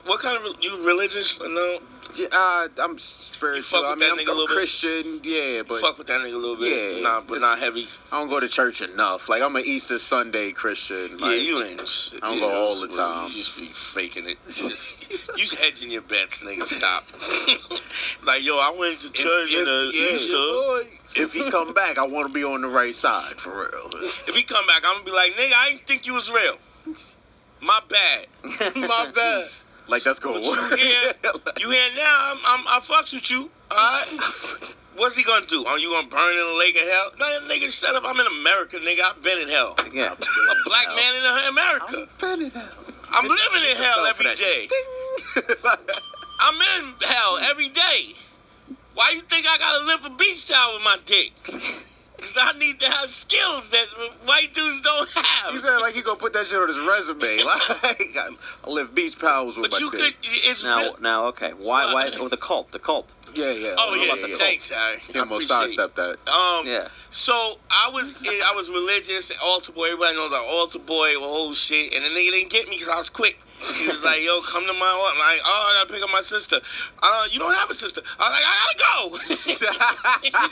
What kind of you religious? No. Yeah, I'm spiritual. You fuck with that nigga a little bit? Christian, yeah, but fuck with that nigga a little bit. Yeah, but not heavy. I don't go to church enough. Like, I'm an Easter Sunday Christian. Like, you ain't. I don't go all the time. You just be faking it. You just hedging your bets, nigga. Stop. Like, yo, I went to church Easter. If he come back, I want to be on the right side, for real. If he come back, I'm gonna be like, nigga, I didn't think you was real. My bad. My bad. Like, that's cool. You here now? I fucks with you. All right. What's he gonna do? Are you gonna burn in a lake of hell? No, nigga, shut up. I'm in America, nigga. I've been in hell. Yeah, I'm a black man in America. I've been in hell. I'm living in hell every day. I'm in hell every day. Why you think I gotta lift a beach towel with my dick? Because I need to have skills that white dudes don't have. He said like he gonna put that shit on his resume. Like, I lift beach towels with my dick. Now, okay. Why? Oh, the cult. Yeah. Oh yeah. Thanks, Harry. He almost sidestepped that. Yeah. So I was religious, altar boy. Everybody knows I'm altar boy, whole shit. And the nigga didn't get me because I was quick. He was like, yo, come to my altar. I'm like, I gotta pick up my sister. You don't have a sister. I was like, I gotta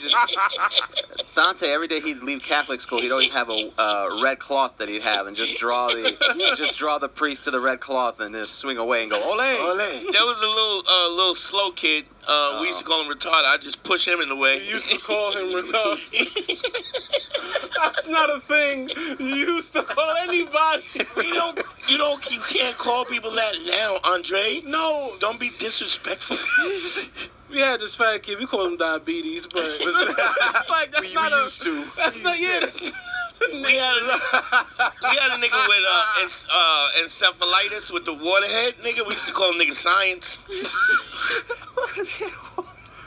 go. Dante, every day he'd leave Catholic school, he'd always have a red cloth that he'd have and just draw the priest to the red cloth and just swing away and go, ole. There was a little slow kid. We used to call him retarded. I just push him in the way. You used to call him retarded. That's not a thing you used to call anybody. You can't call people that now, Andre. No. Don't be disrespectful. We had this fat kid. We call him diabetes, but it's like that's not used to. That's not. Yeah. That's not. We had a nigga with encephalitis with the waterhead. Nigga, we used to call him nigga science.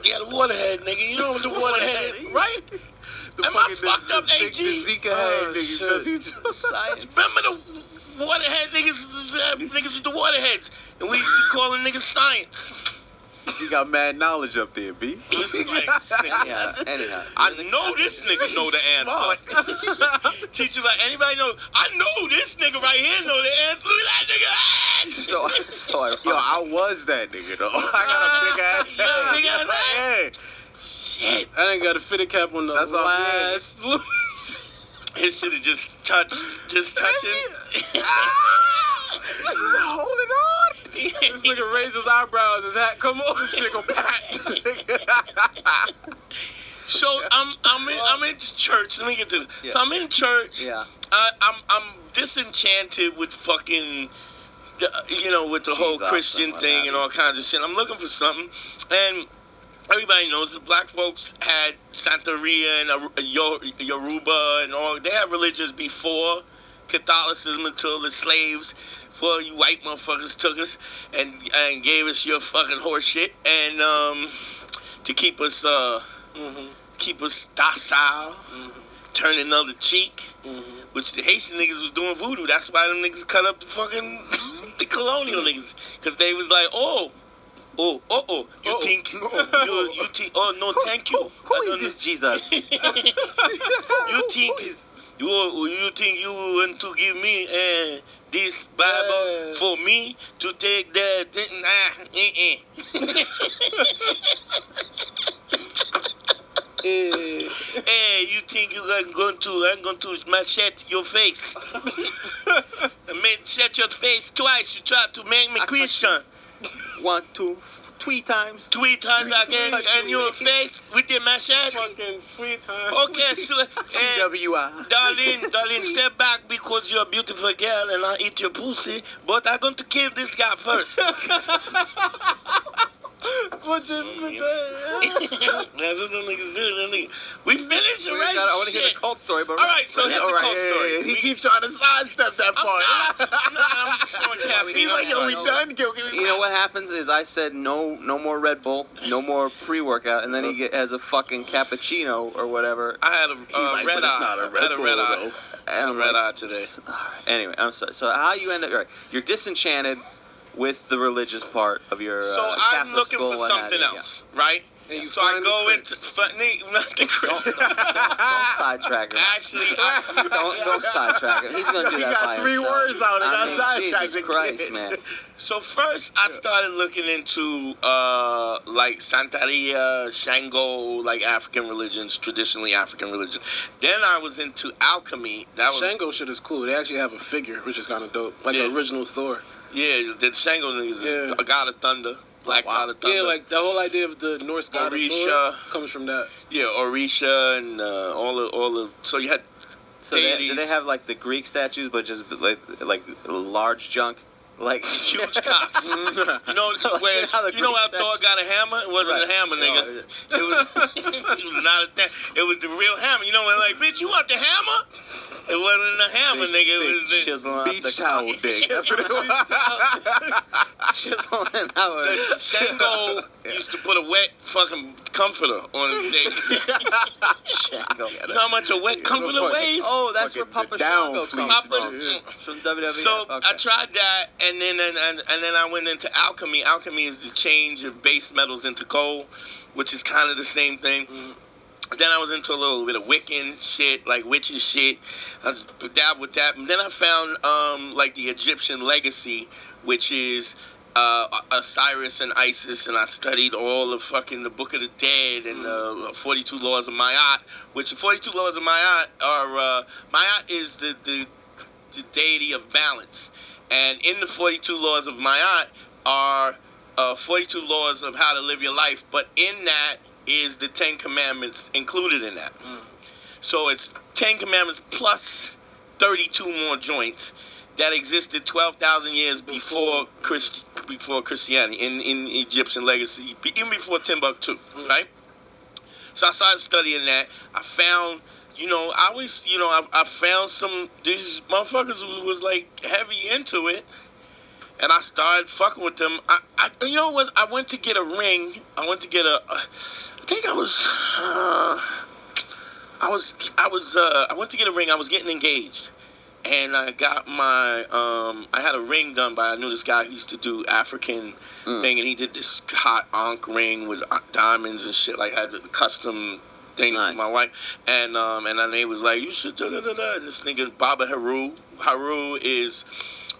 Yeah, the waterhead, nigga. You know what the waterhead, right? Am I fucked up, AG? The Zika head nigga. Science. Remember the waterhead niggas with the waterheads, and we used to call them niggas science. You got mad knowledge up there, B. Yeah, anyhow. I know this nigga know the answer. Teach you like anybody know. I know this nigga right here know the answer. Look at that nigga ass. So yo, I was that nigga though. I got a big ass head. Big ass head. Shit. I didn't got a fitted cap on the last. His shit is just touching. Holding on. This nigga raised his eyebrows, his hat come off, this shit go pat. So I'm in church. Let me get to this. Yeah. So I'm in church. Yeah. I'm disenchanted with fucking, with the whole Christian thing and all kinds of shit. I'm looking for something, and everybody knows the black folks had Santeria and Yoruba and all. They had religions before Catholicism until the slaves. For you white motherfuckers took us and gave us your fucking horse shit and to keep us docile, turn another cheek, which the Haitian niggas was doing voodoo. That's why them niggas cut up the fucking the colonial niggas, because they was like, you think, oh no, thank you. Who is this Jesus? You think you want to give me this Bible for me to take that? Hey, you think I'm going to machete your face? Machete your face twice. You try to make me Christian. 1, 2, 3 times. 3 times again, and your face with the machete. Fucking 3 times. Okay, so TWI. Darling, step back because you're a beautiful girl and I eat your pussy. But I'm going to kill this guy first. That's what them niggas do. We finished already. I want to hear the cult story, but all right. So here's the cult story. Yeah. He keeps trying to sidestep that part. I'm just throwing caffeine. He's like, yo, we done. You know what happens is I said no more Red Bull, no more pre-workout, and then he has a fucking cappuccino or whatever. I had a red eye. I had a red eye. I had a red eye today. Anyway, I'm sorry. So how you end up? Right, you're disenchanted with the religious part of your so Catholic I'm looking school for something else, right? So I go into not the Crips. Don't sidetrack him. Actually, Don't sidetrack him. He's gonna do that by himself. He got 3 words out and got sidetracked. Jesus Christ, man. So first, I started looking into like Santeria, Shango, like African religions, traditionally African religion. Then I was into alchemy. Shango shit is cool. They actually have a figure, which is kind of dope, like the original Thor. Yeah, the Shango is a god of thunder, black god of thunder. Yeah, like the whole idea of the Norse god of Thor comes from that. Yeah, Orisha and all the. So you had. So do they have like the Greek statues, but just like large junk? Like huge cocks. You know where how Thor got a hammer? It wasn't a hammer, nigga. It was not a thing. It was the real hammer. You know when like, bitch, you want the hammer? It wasn't a hammer, nigga. It was the beach towel dick. That's what it was. Chiseling out. Shango used to put a wet fucking comforter on his dick. Shango. You know how much a wet comforter weighs? Oh, that's where Papa Shango comes from WWE. So I tried that. And then I went into alchemy. Alchemy is the change of base metals into gold, which is kind of the same thing. Then I was into a little bit of Wiccan shit, like witches shit. I dabbled with that. And then I found like the Egyptian legacy, which is Osiris and Isis, and I studied all of fucking the Book of the Dead and 42 Laws of Ma'at, which the 42 Laws of Ma'at are Ma'at is the deity of balance. And in the 42 laws of Ma'at are 42 laws of how to live your life. But in that is the 10 commandments included in that. So it's 10 commandments plus 32 more joints that existed 12,000 years before Christianity in Egyptian legacy, even before Timbuktu, right? So I started studying that. I found... I found these motherfuckers was like heavy into it, and I started fucking with them. I went to get a ring. I went to get I went to get a ring. I was getting engaged, and I got my, I had a ring done by, I knew this guy who used to do African thing, and he did this hot ankh ring with diamonds and shit, like had a custom thing for my wife, and then they was like, you should da-da-da-da, and this nigga Baba Haru is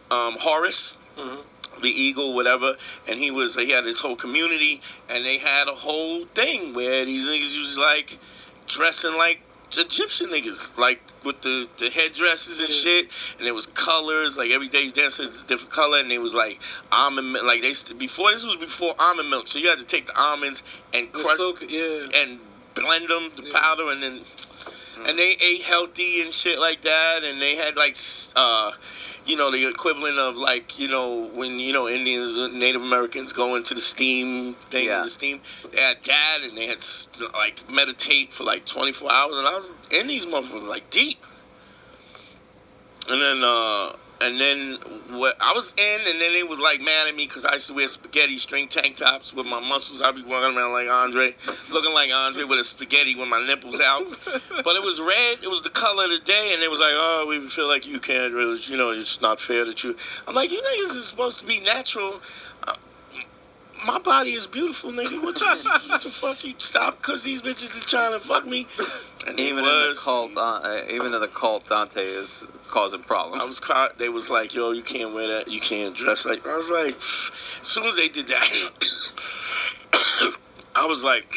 Horus, the eagle, whatever, and he had his whole community, and they had a whole thing where these niggas was like dressing like Egyptian niggas, like with the headdresses and shit, and there was colors, like every day you dance a different color, and they was like almond milk, like this was before almond milk, so you had to take the almonds and crush and blend them, the powder, and then and they ate healthy and shit like that, and they had like the equivalent of like when Indians, Native Americans go into the steam thing, the steam, they had that, and they had like meditate for like 24 hours, and I was in these motherfuckers like deep, and then what I was in, and then they was like mad at me because I used to wear spaghetti string tank tops with my muscles. I'd be walking around like Andre, looking like Andre with a spaghetti with my nipples out. But it was red. It was the color of the day, and they was like, "Oh, we feel like you can't really, it's not fair that you." I'm like, "You niggas is supposed to be natural. My body is beautiful, nigga. What the fuck you stop? Because these bitches are trying to fuck me." And even in the cult, Dante is causing problems. I was caught. They was like, "Yo, you can't wear that. You can't dress like." I was like, as soon as they did that, I was like,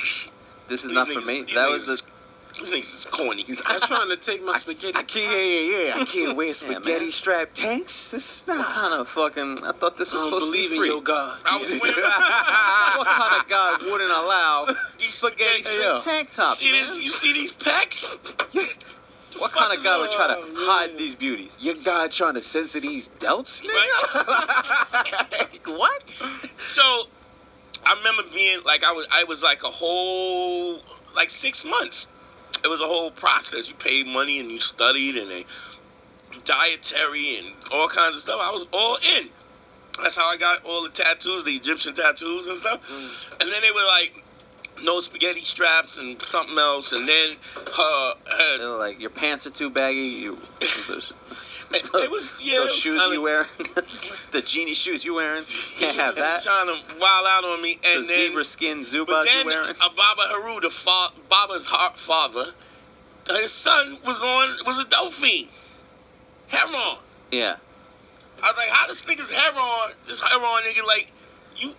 "This is not for me." These niggas is corny. I'm trying to take my spaghetti. I can't wear spaghetti strap tanks. This is not. What kind of fucking? I thought this was supposed to be free. I don't believe in your God. I was wearing. What kind of God wouldn't allow these spaghetti tank tops? You see these pecs? What kind of God would try to hide these beauties? Your God trying to censor these delts, nigga? Right? What? So, I remember being like, I was like a whole, like 6 months. It was a whole process. You paid money and you studied and dietary and all kinds of stuff. I was all in. That's how I got all the tattoos, the Egyptian tattoos and stuff. And then they were like, no spaghetti straps and something else. And then they were like, your pants are too baggy. It was, yeah. Those shoes you wearing, the genie shoes you wearing, can't have that. Trying to wild out on me, and the then zebra skin but Zubas then you wearing. Baba Haru, Baba's father, his son was a dope fiend, heroin. Yeah. I was like, how this nigga's heroin, this heroin nigga, you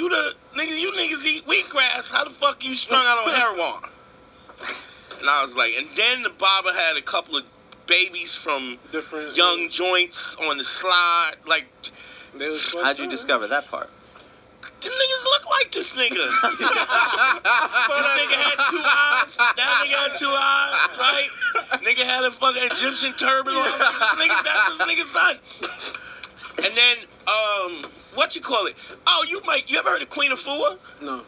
the nigga, you niggas eat wheatgrass. How the fuck you strung out on heroin? And I was like, and then the Baba had a couple of babies from different young joints on the slide. Like, how'd you discover that part? the niggas look like this nigga. This nigga had 2 eyes. That nigga had 2 eyes, right? Nigga had a fucking Egyptian turban on. That's this nigga's son. And then, what you call it? Oh, you ever heard of Queen Afua? No.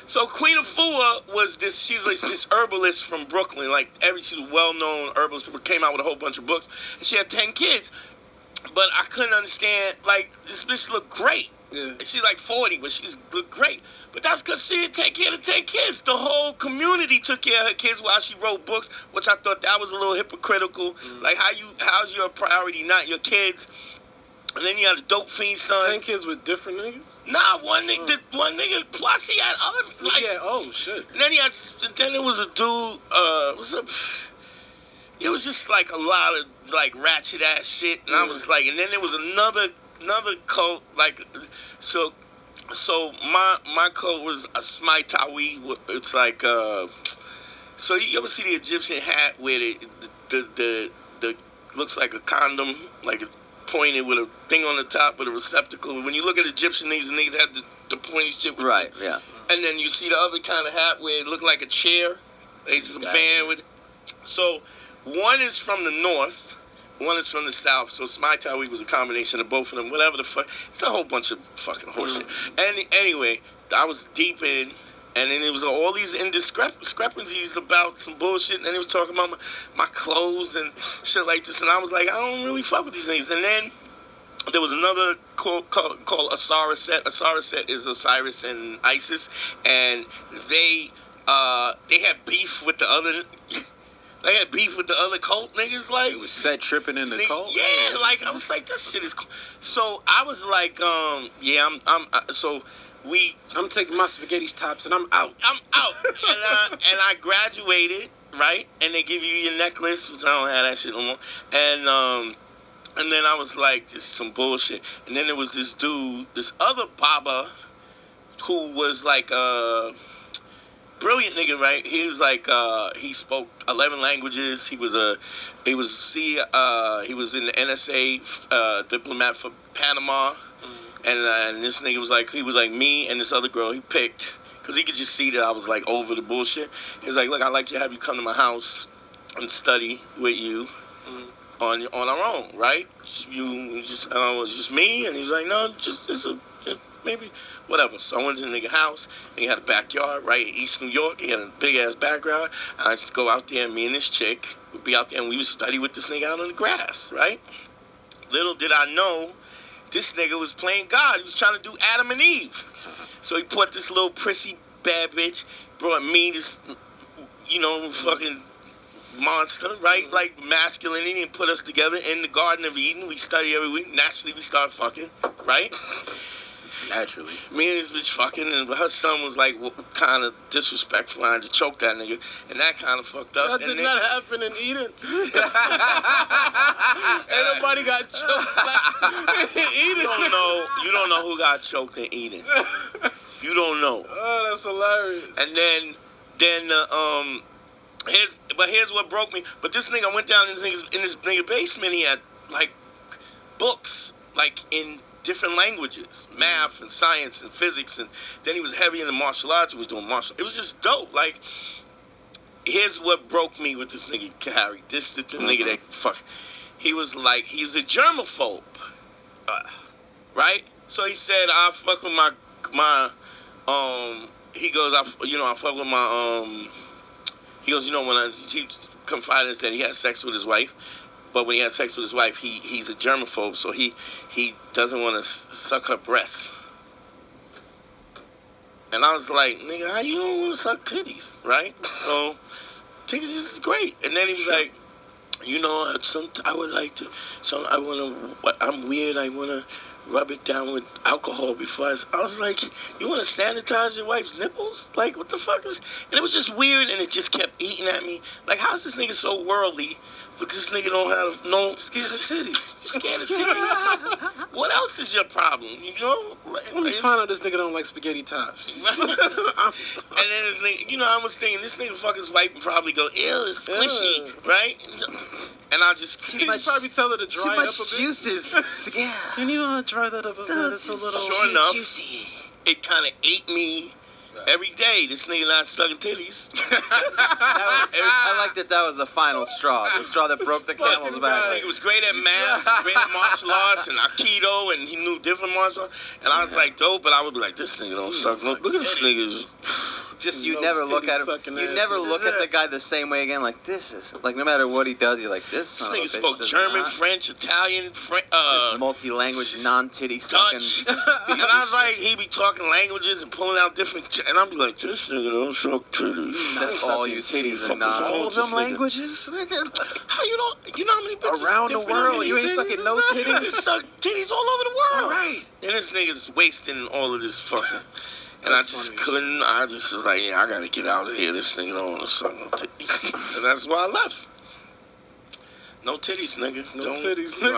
So Queen Afua was she's like this herbalist from Brooklyn. Like she's a well-known herbalist, came out with a whole bunch of books. And she had 10 kids. But I couldn't understand, like, this bitch looked great. Yeah. She's like 40, but she looked great. But that's because she didn't take care of the 10 kids. The whole community took care of her kids while she wrote books, which I thought that was a little hypocritical. Like, how's your priority not your kids? And then you had a dope fiend son. 10 kids with different niggas? Nah, one nigga, plus he had other, like... Yeah, oh, shit. And then there was a dude, what's up? It was just like a lot of like ratchet ass shit, and I was like, and then there was another cult, like, so my cult was a Smaitawi. It's like, so you ever see the Egyptian hat where the looks like a condom, like it's pointed with a thing on the top with a receptacle. When you look at Egyptian niggas have the pointy shit. Right, yeah. And then you see the other kind of hat where it looked like a chair. It's a band with. So one is from the north, one is from the south. So Smaitawi was a combination of both of them. Whatever the fuck, it's a whole bunch of fucking horseshit. And anyway, I was deep in. And then it was all these discrepancies about some bullshit. And then he was talking about my clothes and shit like this. And I was like, I don't really fuck with these things. And then there was another called Osiris-Set. Osiris-Set is Osiris and Isis. And they had beef with the other... They had beef with the other cult niggas, like... It was Set tripping in the cult? Yeah, like, I was like, this shit is cool. So, I was like, I'm taking my spaghetti tops and I'm out. And I graduated, right? And they give you your necklace, which I don't have that shit no more. And then I was like, this is some bullshit. And then there was this dude, this other Baba, who was like brilliant nigga, right? He was like, he spoke 11 languages. He was in the NSA diplomat for Panama. And this nigga was like me and this other girl he picked, because he could just see that I was like over the bullshit. He was like, look, I'd like to have you come to my house and study with you on our own, right? It's just me. And he was like, no, just maybe whatever. So I went to the nigga house, and he had a backyard, right, in East New York. He had a big-ass background. And I used to go out there, and me and this chick would be out there, and we would study with this nigga out on the grass, right? Little did I know, this nigga was playing God. He was trying to do Adam and Eve. So he put this little prissy bad bitch, brought me this, fucking monster, right? Like masculinity, and put us together in the Garden of Eden. We study every week. Naturally, we start fucking, right? Naturally. Me and this bitch fucking, and her son was like kind of disrespectful. I had to choke that nigga, and that kind of fucked up. That did not happen in Eden. Ain't nobody got choked in Eden. You don't know who got choked in Eden. You don't know. Oh, that's hilarious. And then here's what broke me. But this nigga went down in this nigga basement. He had like books like in different languages, math and science and physics, and then he was heavy into martial arts. He was doing martial. It was just dope. Like, here's what broke me with this nigga Harry. This is the nigga that fuck. He was like, he's a germaphobe, right? So he said, I fuck with my he goes, I fuck with my he goes, when he confided that he had sex with his wife. But when he had sex with his wife, he's a germaphobe, so he doesn't want to suck her breasts. And I was like, nigga, how you don't want to suck titties, right? So, titties is great. And then he was like, you know, I would like to. So I'm weird. I wanna rub it down with alcohol before I was like, you want to sanitize your wife's nipples? Like, what the fuck is? And it was just weird, and it just kept eating at me. Like, how's this nigga so worldly? But this nigga don't have no scared of titties. Scared of titties. What else is your problem? You know? Let me find out this nigga don't like spaghetti tops. And then this nigga, you know, I was thinking this nigga fuck his wife and probably go, ew, it's squishy, right? And I'll just probably tell her to dry it up a bit. Too much juices. Yeah. Can you dry that up a bit? It's a little sure enough, juicy. It kind of ate me. Every day, this nigga not sucking titties. I like that was the final straw. The straw that broke the camel's back. He was great at math, great at martial arts and Aikido, and he knew different martial arts. And I was like, dope, but I would be like, this nigga don't suck. Look at this nigga's... Just you never look at him. You never look at the guy the same way again. Like, this is... Like, no matter what he does, you're like, this nigga spoke German, French, Italian, this multi-language, non-titty sucking... And I was like, he be talking languages and pulling out different... And I'm like, this nigga don't suck titties. That's all you titties and all them languages? How you don't... You know how many bitches around the world, you ain't sucking no titties? Suck titties all over the world. All right. And this nigga's wasting all of this fucking... And I just couldn't. I just was like, yeah, I gotta get out of here. This nigga don't want to suck no titties. And that's why I left. No titties, nigga. No titties, nigga.